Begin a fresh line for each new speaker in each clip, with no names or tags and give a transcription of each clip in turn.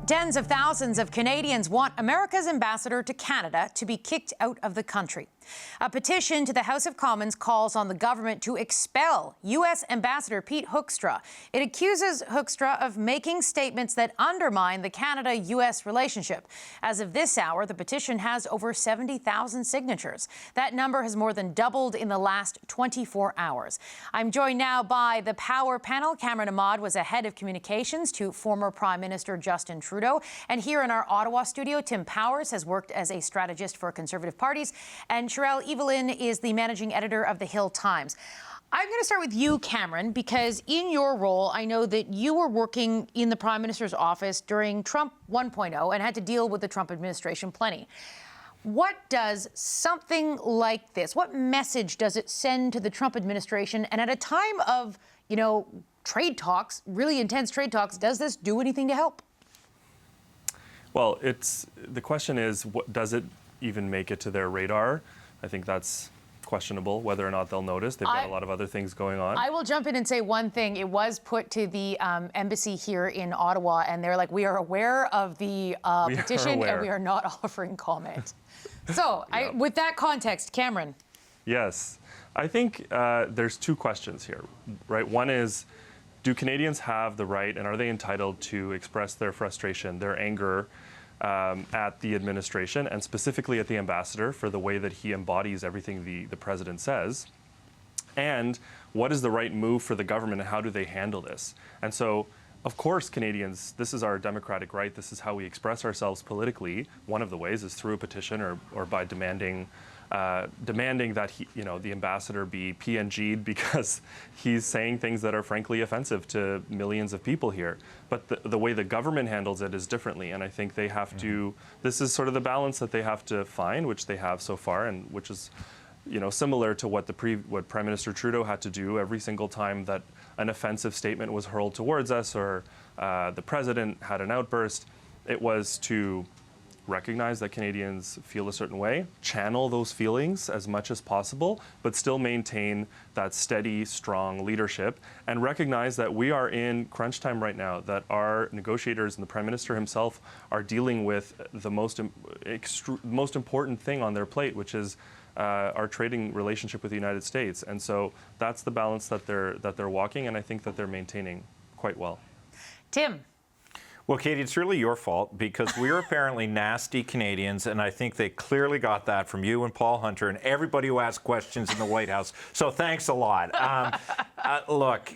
Tens of thousands of Canadians want America's ambassador to Canada to be kicked out of the country. A petition to the House of Commons calls on the government to expel U.S. Ambassador Pete Hoekstra. It accuses Hoekstra of making statements that undermine the Canada-U.S. relationship. As of this hour, the petition has over 70,000 signatures. That number has more than doubled in the last 24 hours. I'm joined now by the Power panel. Cameron Ahmad was a head of communications to former Prime Minister Justin Trudeau. And here in our Ottawa studio, Tim Powers has worked as a strategist for Conservative parties. And Sherelle Evelyn is the managing editor of The Hill Times. I'm going to start with you, Cameron, because in your role, I know that you were working in the Prime Minister's office during Trump 1.0 and had to deal with the Trump administration plenty. What does something like this, what message does it send to the Trump administration? And at a time of, trade talks, really intense trade talks, does this do anything to help?
Well, the question is, does it even make it to their radar? I think that's questionable whether or not they'll notice. They've got a lot of other things going on.
I will jump in and say one thing. It was put to the embassy here in Ottawa, and they're like, we are aware of the petition and we are not offering comment. So with that context, Cameron.
Yes. I think there's two questions here, right? One is, do Canadians have the right and are they entitled to express their frustration, their anger at the administration and specifically at the ambassador for the way that he embodies everything the president says? And what is the right move for the government and how do they handle this? And so, of course, Canadians, this is our democratic right. This is how we express ourselves politically. One of the ways is through a petition or by demanding that the ambassador be PNG'd because he's saying things that are frankly offensive to millions of people here. But the way the government handles it is differently, and I think they have to. This is sort of the balance that they have to find, which they have so far, and which is, similar to what Prime Minister Trudeau had to do every single time that an offensive statement was hurled towards us or the president had an outburst. It was to recognize that Canadians feel a certain way, channel those feelings as much as possible, but still maintain that steady, strong leadership, and recognize that we are in crunch time right now, that our negotiators and the Prime Minister himself are dealing with the most important thing on their plate, which is our trading relationship with the United States. And so that's the balance that they're walking, and I think that they're maintaining quite well.
Tim.
Well, Katie, it's really your fault because we're apparently nasty Canadians, and I think they clearly got that from you and Paul Hunter and everybody who asked questions in the White House. So thanks a lot. Look,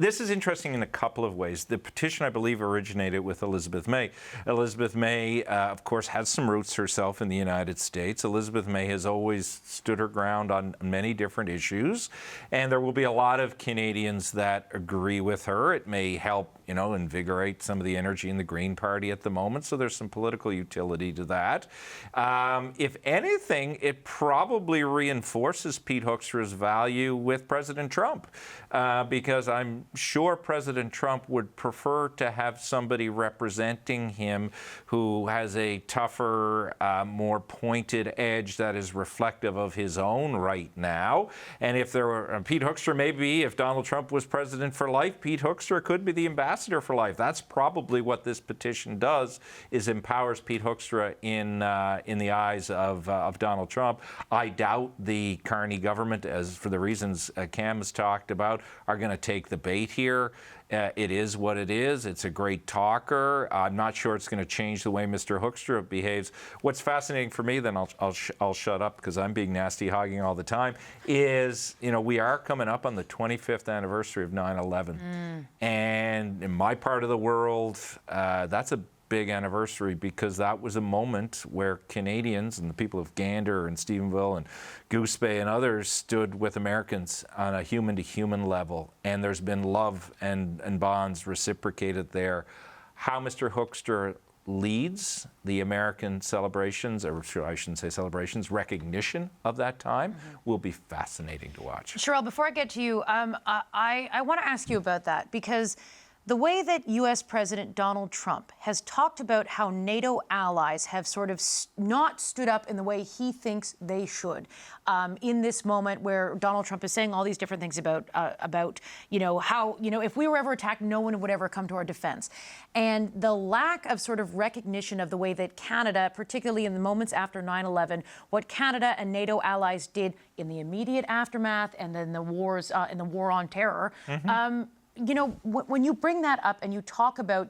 this is interesting in a couple of ways. The petition, I believe, originated with Elizabeth May. Elizabeth May, of course, has some roots herself in the United States. Elizabeth May has always stood her ground on many different issues, and there will be a lot of Canadians that agree with her. It may help, invigorate some of the energy in the Green Party at the moment, so there's some political utility to that. If anything, it probably reinforces Pete Hoekstra's value with President Trump, because I'm sure President Trump would prefer to have somebody representing him who has a tougher, more pointed edge that is reflective of his own right now. And if there were Pete Hoekstra, maybe if Donald Trump was president for life, Pete Hoekstra could be the ambassador for life. That's probably what this petition does, is empowers Pete Hoekstra in the eyes of Donald Trump. I doubt the Carney government, as for the reasons Cam has talked about, are going to take the bait here. It is what it is. It's a great talker. I'm not sure it's going to change the way Mr. Hoekstra behaves. What's fascinating for me, then I'll shut up because I'm being nasty hogging all the time, is, we are coming up on the 25th anniversary of 9/11. And in my part of the world, that's a big anniversary because that was a moment where Canadians and the people of Gander and Stephenville and Goose Bay and others stood with Americans on a human-to-human level, and there's been love and bonds reciprocated there. How Mr. Hoekstra leads the American celebrations, or I shouldn't say celebrations, recognition of that time will be fascinating to watch.
Sherelle, before I get to you, I want to ask you about that because The way that U.S. President Donald Trump has talked about how NATO allies have sort of not stood up in the way he thinks they should, in this moment where Donald Trump is saying all these different things about how, if we were ever attacked, no one would ever come to our defense. And the lack of sort of recognition of the way that Canada, particularly in the moments after 9/11, what Canada and NATO allies did in the immediate aftermath and then the wars in the war on terror. When you bring that up and you talk about,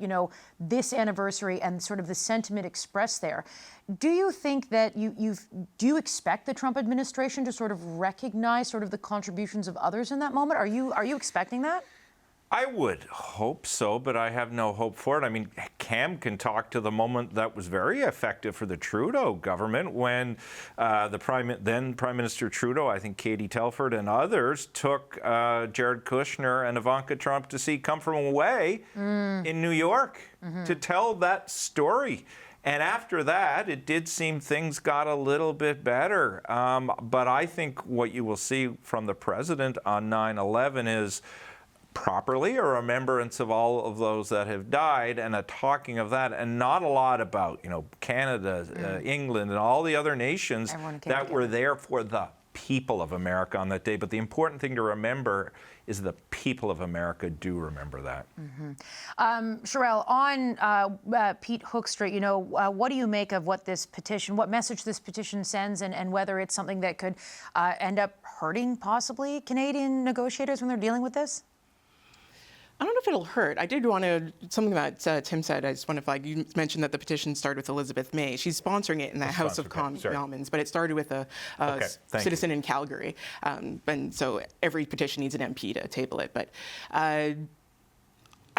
this anniversary and sort of the sentiment expressed there, do you think that do you expect the Trump administration to sort of recognize sort of the contributions of others in that moment? Are you expecting that?
I would hope so, but I have no hope for it. I mean, Cam can talk to the moment that was very effective for the Trudeau government when then Prime Minister Trudeau, I think Katie Telford and others, took Jared Kushner and Ivanka Trump to see Come From Away in New York to tell that story. And after that, it did seem things got a little bit better. But I think what you will see from the president on 9/11 is properly a remembrance of all of those that have died and a talking of that, and not a lot about, Canada, England, and all the other nations that were there for the people of America on that day. But the important thing to remember is the people of America do remember that.
Sherelle, on Pete Hoekstra, what do you make of what message this petition sends, and whether it's something that could end up hurting possibly Canadian negotiators when they're dealing with this?
I don't know if it'll hurt. I did want to, something that Tim said, I just want to you mentioned that the petition started with Elizabeth May. She's sponsoring it in the House of Commons, but it started with a citizen in Calgary. And so every petition needs an MP to table it. But I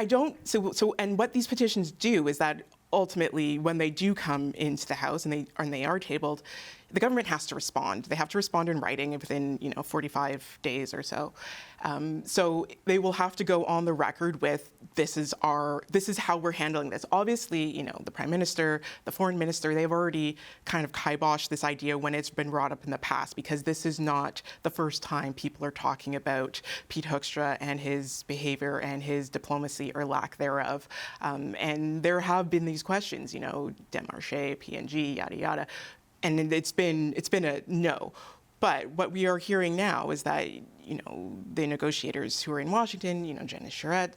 don't, and what these petitions do is that ultimately, when they do come into the House and they are tabled, the government has to respond. They have to respond in writing within 45 days or so. So they will have to go on the record with this is how we're handling this. Obviously, the Prime Minister, the Foreign Minister, they've already kind of kiboshed this idea when it's been brought up in the past, because this is not the first time people are talking about Pete Hoekstra and his behavior and his diplomacy or lack thereof. And there have been these questions, Demarche, PNG, yada yada. And it's been a no. But what we are hearing now is that, the negotiators who are in Washington, Janice Charette,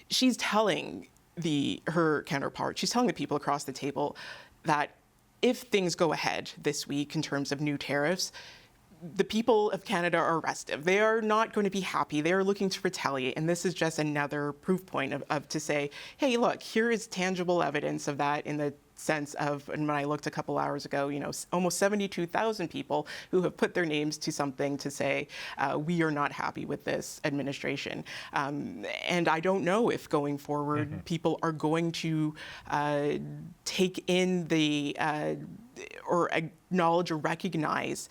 she's telling her counterpart, she's telling the people across the table that if things go ahead this week in terms of new tariffs, the people of Canada are restive. They are not going to be happy. They are looking to retaliate. And this is just another proof point of to say, hey, look, here is tangible evidence of that in the sense of, and when I looked a couple hours ago, almost 72,000 people who have put their names to something to say, we are not happy with this administration. And I don't know if going forward, people are going to take in or acknowledge or recognize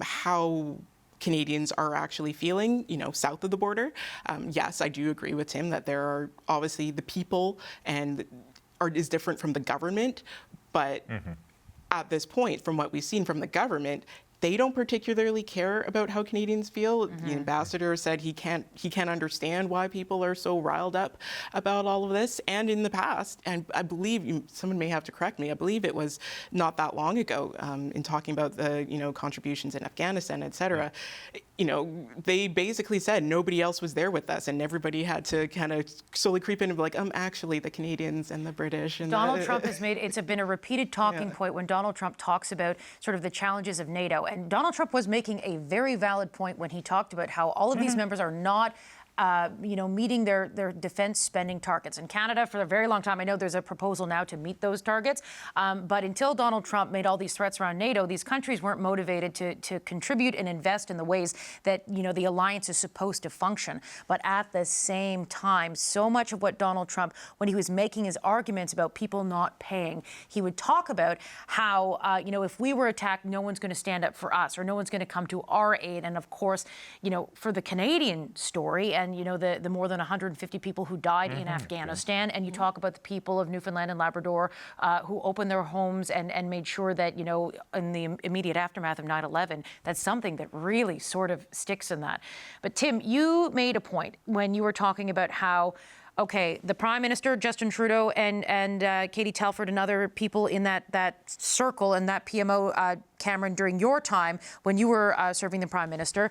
how Canadians are actually feeling, south of the border. Yes, I do agree with Tim that there are obviously the people is different from the government, but at this point, from what we've seen from the government, they don't particularly care about how Canadians feel. The ambassador said he can't understand why people are so riled up about all of this. And in the past, and I believe someone may have to correct me, I believe it was not that long ago, in talking about the contributions in Afghanistan, et cetera, they basically said nobody else was there with us, and everybody had to kind of slowly creep in and be like, actually the Canadians and the British. And
Donald Trump has it's been a repeated talking point when Donald Trump talks about sort of the challenges of NATO. And Donald Trump was making a very valid point when he talked about how all of these members are not meeting their defense spending targets. In Canada, for a very long time, I know there's a proposal now to meet those targets, but until Donald Trump made all these threats around NATO, these countries weren't motivated to contribute and invest in the ways that, the alliance is supposed to function. But at the same time, so much of what Donald Trump, when he was making his arguments about people not paying, he would talk about how, if we were attacked, no one's going to stand up for us, or no one's going to come to our aid. And of course, for the Canadian story, and the more than 150 people who died in Afghanistan, and you talk about the people of Newfoundland and Labrador who opened their homes and made sure that in the immediate aftermath of 9/11, that's something that really sort of sticks in that. But Tim, you made a point when you were talking about how okay, the Prime Minister, Justin Trudeau, and Katie Telford and other people in that circle and that PMO, Cameron, during your time when you were serving the Prime Minister,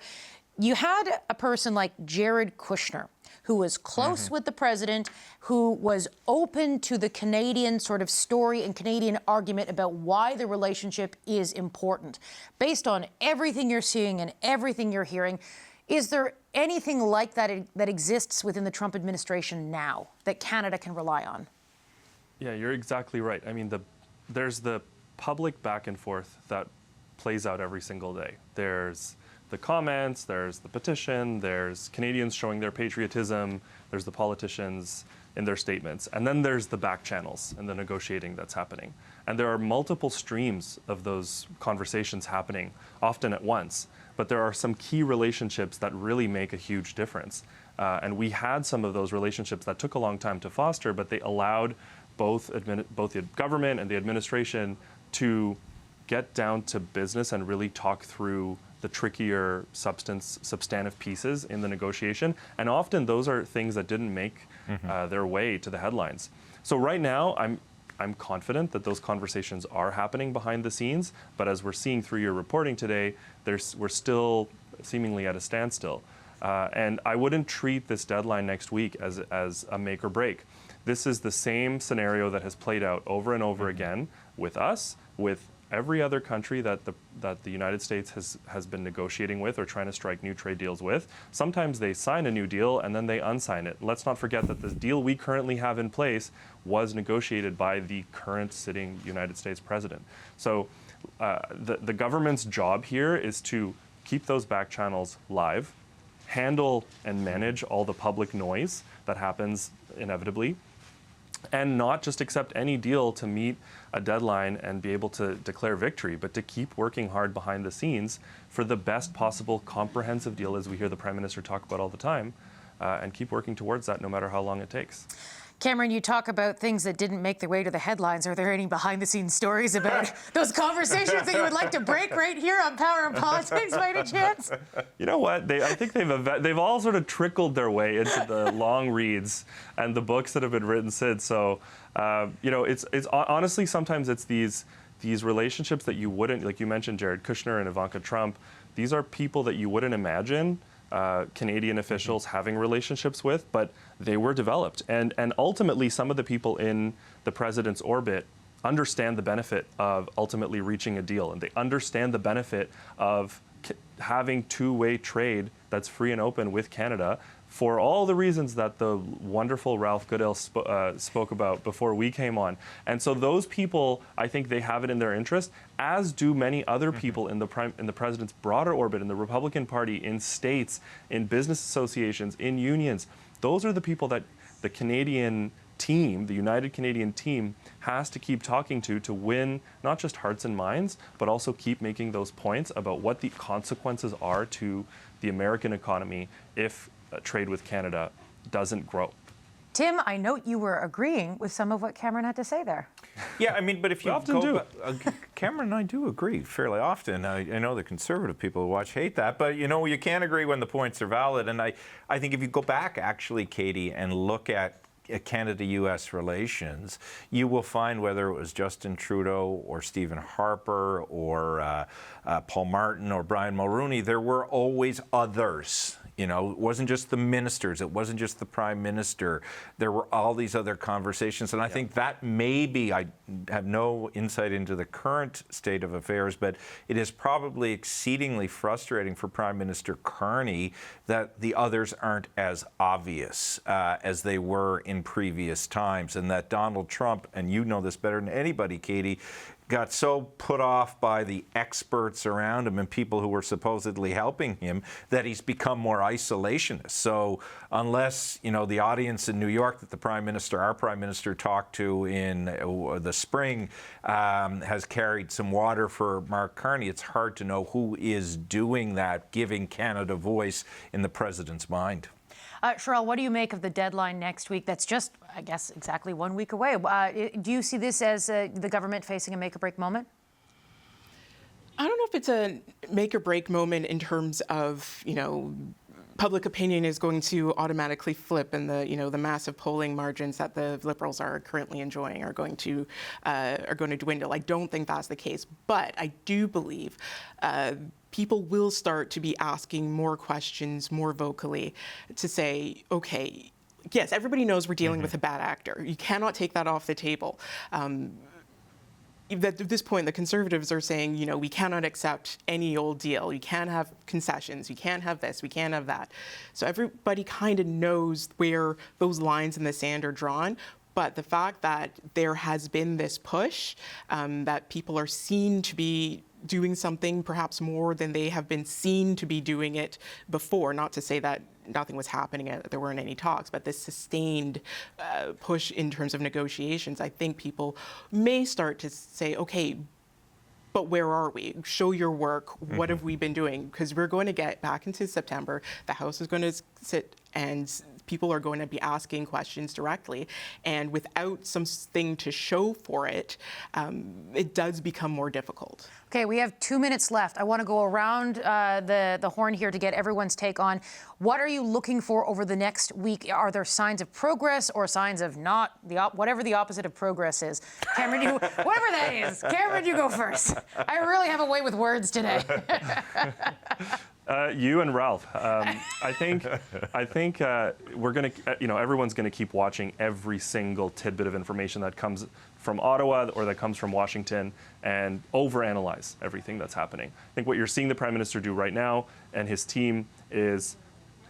you had a person like Jared Kushner, who was close with the president, who was open to the Canadian sort of story and Canadian argument about why the relationship is important. Based on everything you're seeing and everything you're hearing, is there anything like that that exists within the Trump administration now that Canada can rely on?
Yeah, you're exactly right. I mean, there's the public back and forth that plays out every single day. There's the comments, there's the petition, there's Canadians showing their patriotism, there's the politicians in their statements, and then there's the back channels and the negotiating that's happening. And there are multiple streams of those conversations happening, often at once. But there are some key relationships that really make a huge difference. And we had some of those relationships that took a long time to foster, but they allowed both the government and the administration to get down to business and really talk through the trickier substantive pieces in the negotiation. And often those are things that didn't make their way to the headlines. So right now, I'm confident that those conversations are happening behind the scenes, but as we're seeing through your reporting today, we're still seemingly at a standstill. And I wouldn't treat this deadline next week as a make or break. This is the same scenario that has played out over and over again with us, with every other country that the United States has been negotiating with or trying to strike new trade deals with. Sometimes they sign a new deal and then they unsign it. Let's not forget that the deal we currently have in place was negotiated by the current sitting United States president. So the government's job here is to keep those back channels live, handle and manage all the public noise that happens inevitably, and not just accept any deal to meet a deadline and be able to declare victory, but to keep working hard behind the scenes for the best possible comprehensive deal, as we hear the Prime Minister talk about all the time, and keep working towards that no matter how long it takes.
Cameron, you talk about things that didn't make their way to the headlines. Are there any behind-the-scenes stories about those conversations that you would like to break right here on Power and Politics by any chance?
You know what? I think they've all sort of trickled their way into the long reads and the books that have been written since. So, it's honestly sometimes it's these relationships that you wouldn't, like you mentioned, Jared Kushner and Ivanka Trump. These are people that you wouldn't imagine Canadian officials having relationships with, but they were developed. And ultimately, some of the people in the president's orbit understand the benefit of ultimately reaching a deal. And they understand the benefit of having two-way trade that's free and open with Canada for all the reasons that the wonderful Ralph Goodale spoke about before we came on. And so those people, I think they have it in their interest, as do many other people in the president's broader orbit, in the Republican Party, in states, in business associations, in unions. Those are the people that the Canadian team, the United Canadian team, has to keep talking to win not just hearts and minds, but also keep making those points about what the consequences are to the American economy if trade with Canada doesn't grow.
Tim, I note you were agreeing with some of what Cameron had to say there.
Yeah, I mean, but if you
often do.
Cameron and I do agree fairly often. I know the conservative people who watch hate that, but you can't agree when the points are valid. And I think if you go back, actually, Katie, and look at Canada-U.S. relations, you will find whether it was Justin Trudeau or Stephen Harper or Paul Martin or Brian Mulroney, there were always others. It wasn't just the ministers. It wasn't just the prime minister. There were all these other conversations. And I think that maybe, I have no insight into the current state of affairs, but it is probably exceedingly frustrating for Prime Minister Carney that the others aren't as obvious as they were in previous times. And that Donald Trump, and you know this better than anybody, Katie, got so put off by the experts around him and people who were supposedly helping him that he's become more isolationist. So unless, the audience in New York that our Prime Minister talked to in the spring has carried some water for Mark Carney, it's hard to know who is doing that, giving Canada voice in the president's mind.
Cheryl, what do you make of the deadline next week? That's just, I guess, exactly 1 week away. Do you see this as the government facing a make-or-break moment?
I don't know if it's a make-or-break moment in terms of, public opinion is going to automatically flip, and the massive polling margins that the Liberals are currently enjoying are going to dwindle. I don't think that's the case, but I do believe people will start to be asking more questions more vocally to say, okay, yes, everybody knows we're dealing with a bad actor. You cannot take that off the table. At this point, the Conservatives are saying, we cannot accept any old deal. You can't have concessions. You can't have this. We can't have that. So everybody kind of knows where those lines in the sand are drawn. But the fact that there has been this push, that people are seen to be doing something perhaps more than they have been seen to be doing it before, not to say that nothing was happening, there weren't any talks, but this sustained push in terms of negotiations, I think people may start to say, okay, but where are we? Show your work. What have we been doing? Because we're going to get back into September. The House is going to sit and people are going to be asking questions directly. And without something to show for it, it does become more difficult.
Okay, we have 2 minutes left. I want to go around the horn here to get everyone's take on what are you looking for over the next week? Are there signs of progress or signs of not, whatever the opposite of progress is? Cameron, whatever that is. Cameron, you go first. I really have a way with words today.
You and Ralph. I think we're going to, everyone's going to keep watching every single tidbit of information that comes from Ottawa or that comes from Washington and overanalyze everything that's happening. I think what you're seeing the Prime Minister do right now and his team is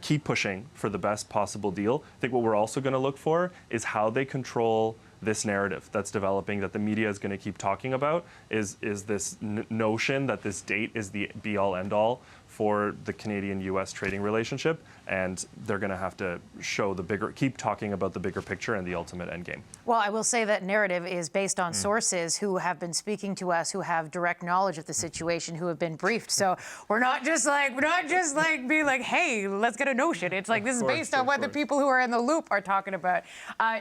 keep pushing for the best possible deal. I think what we're also going to look for is how they control this narrative that's developing that the media is going to keep talking about is this notion that this date is the be-all, end-all for the Canadian-U.S. trading relationship, and they're going to have to show keep talking about the bigger picture and the ultimate end game.
Well, I will say that narrative is based on sources who have been speaking to us, who have direct knowledge of the situation, who have been briefed. So we're not just like being like, hey, let's get a notion. It's like this is based on what the people who are in the loop are talking about.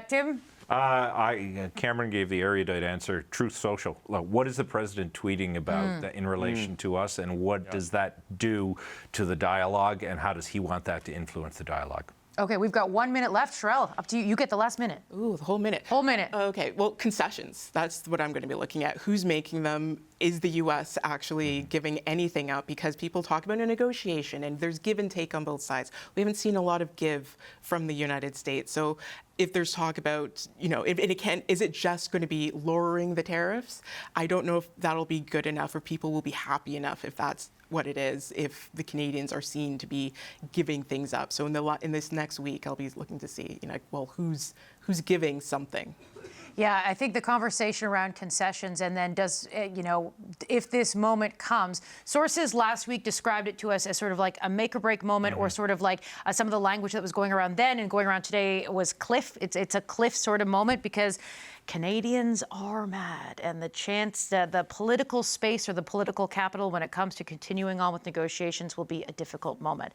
Tim?
Cameron gave the erudite answer, Truth Social. What is the president tweeting about in relation to us, and what does that do to the dialogue, and how does he want that to influence the dialogue?
Okay, we've got 1 minute left. Sherelle, up to you. You get the last minute.
Ooh, the whole minute.
Whole minute.
Okay, well, concessions. That's what I'm going to be looking at. Who's making them? Is the U.S. actually giving anything up? Because people talk about a negotiation, and there's give and take on both sides. We haven't seen a lot of give from the United States. So if there's talk about, is it just going to be lowering the tariffs? I don't know if that'll be good enough, or people will be happy enough if that's what it is, if the Canadians are seen to be giving things up. So in this next week, I'll be looking to see, who's giving something.
Yeah, I think the conversation around concessions, and then if this moment comes, sources last week described it to us as sort of like a make or break moment, or sort of like some of the language that was going around then and going around today was cliff. It's a cliff sort of moment, because Canadians are mad, and the chance that the political space or the political capital when it comes to continuing on with negotiations will be a difficult moment.